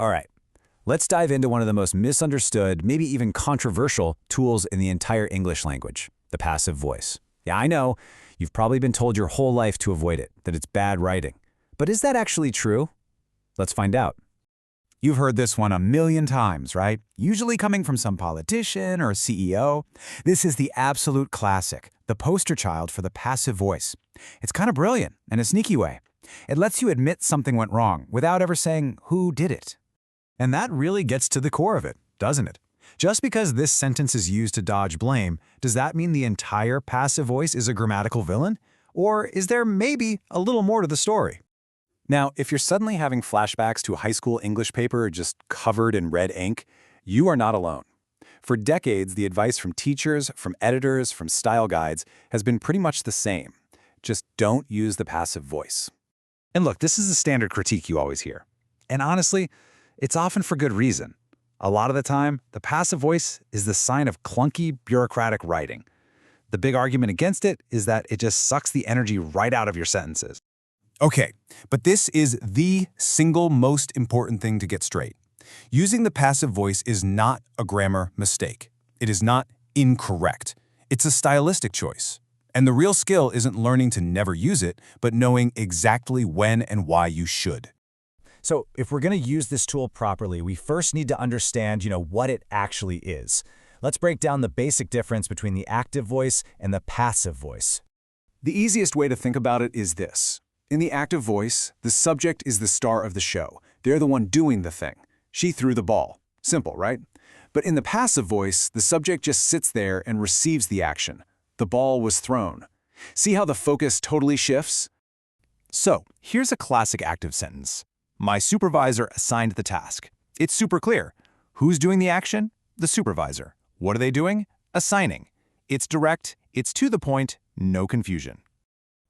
All right, let's dive into one of the most misunderstood, maybe even controversial tools in the entire English language, the passive voice. Yeah, I know, you've probably been told your whole life to avoid it, that it's bad writing. But is that actually true? Let's find out. You've heard this one a million times, right? Usually coming from some politician or CEO. This is the absolute classic, the poster child for the passive voice. It's kind of brilliant in a sneaky way. It lets you admit something went wrong without ever saying who did it. And that really gets to the core of it, doesn't it? Just because this sentence is used to dodge blame, does that mean the entire passive voice is a grammatical villain? Or is there maybe a little more to the story? Now, if you're suddenly having flashbacks to a high school English paper just covered in red ink, you are not alone. For decades, the advice from teachers, from editors, from style guides has been pretty much the same. Just don't use the passive voice. And look, this is a standard critique you always hear. And honestly, it's often for good reason. A lot of the time, the passive voice is the sign of clunky, bureaucratic writing. The big argument against it is that it just sucks the energy right out of your sentences. Okay, but this is the single most important thing to get straight. Using the passive voice is not a grammar mistake. It is not incorrect. It's a stylistic choice. And the real skill isn't learning to never use it, but knowing exactly when and why you should. So if we're going to use this tool properly, we first need to understand, what it actually is. Let's break down the basic difference between the active voice and the passive voice. The easiest way to think about it is this. In the active voice, the subject is the star of the show. They're the one doing the thing. She threw the ball. Simple, right? But in the passive voice, the subject just sits there and receives the action. The ball was thrown. See how the focus totally shifts? So, here's a classic active sentence. My supervisor assigned the task. It's super clear. Who's doing the action? The supervisor. What are they doing? Assigning. It's direct, it's to the point, no confusion.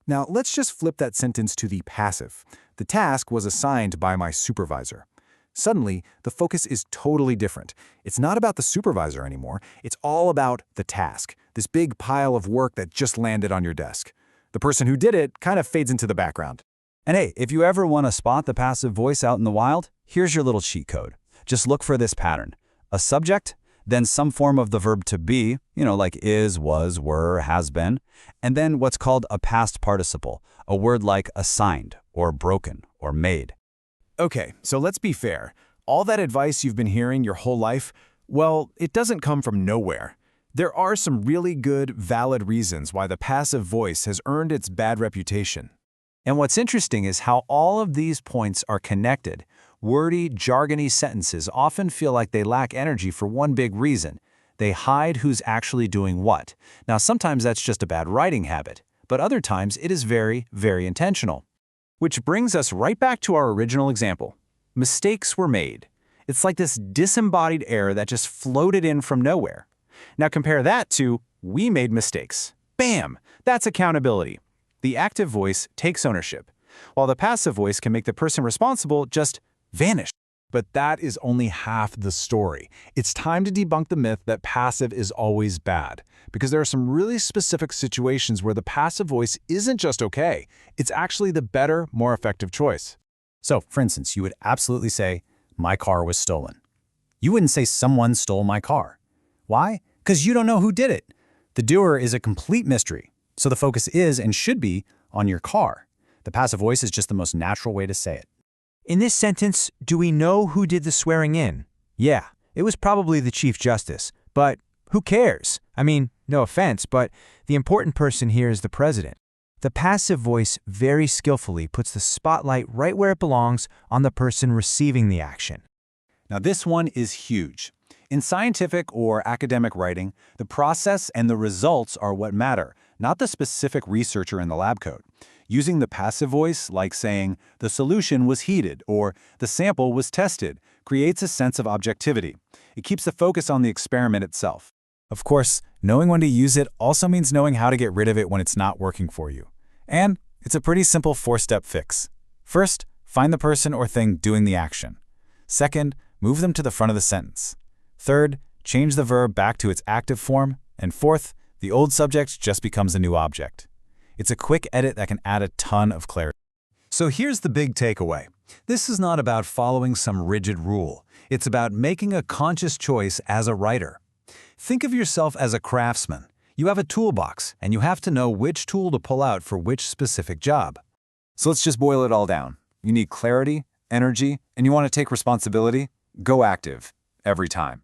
Now, let's just flip that sentence to the passive. The task was assigned by my supervisor. Suddenly, the focus is totally different. It's not about the supervisor anymore. It's all about the task, this big pile of work that just landed on your desk. The person who did it kind of fades into the background. And hey, if you ever want to spot the passive voice out in the wild, here's your little cheat code. Just look for this pattern. A subject, then some form of the verb to be, like is, was, were, has been, and then what's called a past participle, a word like assigned, or broken, or made. Okay, so let's be fair. All that advice you've been hearing your whole life, well, it doesn't come from nowhere. There are some really good, valid reasons why the passive voice has earned its bad reputation. And what's interesting is how all of these points are connected. Wordy, jargony sentences often feel like they lack energy for one big reason. They hide who's actually doing what. Now, sometimes that's just a bad writing habit, but other times it is very, very intentional. Which brings us right back to our original example. Mistakes were made. It's like this disembodied error that just floated in from nowhere. Now compare that to, we made mistakes. Bam! That's accountability. The active voice takes ownership, while the passive voice can make the person responsible just vanish. But that is only half the story. It's time to debunk the myth that passive is always bad, because there are some really specific situations where the passive voice isn't just okay, it's actually the better, more effective choice. So, for instance, you would absolutely say, my car was stolen. You wouldn't say someone stole my car. Why? Because you don't know who did it. The doer is a complete mystery, so the focus is and should be on your car. The passive voice is just the most natural way to say it. In this sentence, do we know who did the swearing in? Yeah, it was probably the Chief Justice, but who cares? I mean, no offense, but the important person here is the president. The passive voice very skillfully puts the spotlight right where it belongs on the person receiving the action. Now this one is huge. In scientific or academic writing, the process and the results are what matter, not the specific researcher in the lab coat. Using the passive voice, like saying, the solution was heated or the sample was tested, creates a sense of objectivity. It keeps the focus on the experiment itself. Of course, knowing when to use it also means knowing how to get rid of it when it's not working for you. And it's a pretty simple 4-step fix. First, find the person or thing doing the action. Second, move them to the front of the sentence. Third, change the verb back to its active form. And fourth, the old subject just becomes a new object. It's a quick edit that can add a ton of clarity. So here's the big takeaway. This is not about following some rigid rule. It's about making a conscious choice as a writer. Think of yourself as a craftsman. You have a toolbox, and you have to know which tool to pull out for which specific job. So let's just boil it all down. You need clarity, energy, and you want to take responsibility? Go active, every time.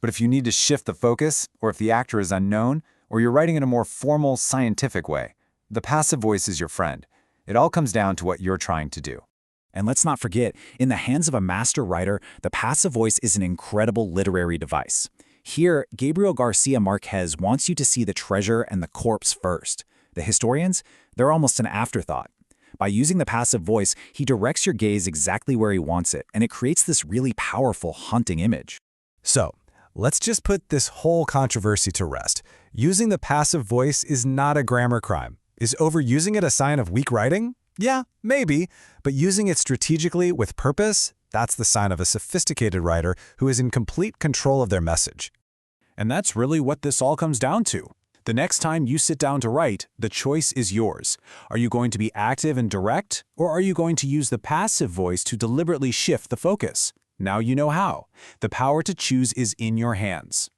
But if you need to shift the focus, or if the actor is unknown, or you're writing in a more formal, scientific way, the passive voice is your friend. It all comes down to what you're trying to do. And let's not forget, in the hands of a master writer, the passive voice is an incredible literary device. Here, Gabriel Garcia Marquez wants you to see the treasure and the corpse first. The historians, they're almost an afterthought. By using the passive voice, he directs your gaze exactly where he wants it, and it creates this really powerful, haunting image. So, let's just put this whole controversy to rest. Using the passive voice is not a grammar crime. Is overusing it a sign of weak writing? Yeah, maybe, but using it strategically with purpose, that's the sign of a sophisticated writer who is in complete control of their message. And that's really what this all comes down to. The next time you sit down to write, the choice is yours. Are you going to be active and direct, or are you going to use the passive voice to deliberately shift the focus? Now you know how. The power to choose is in your hands.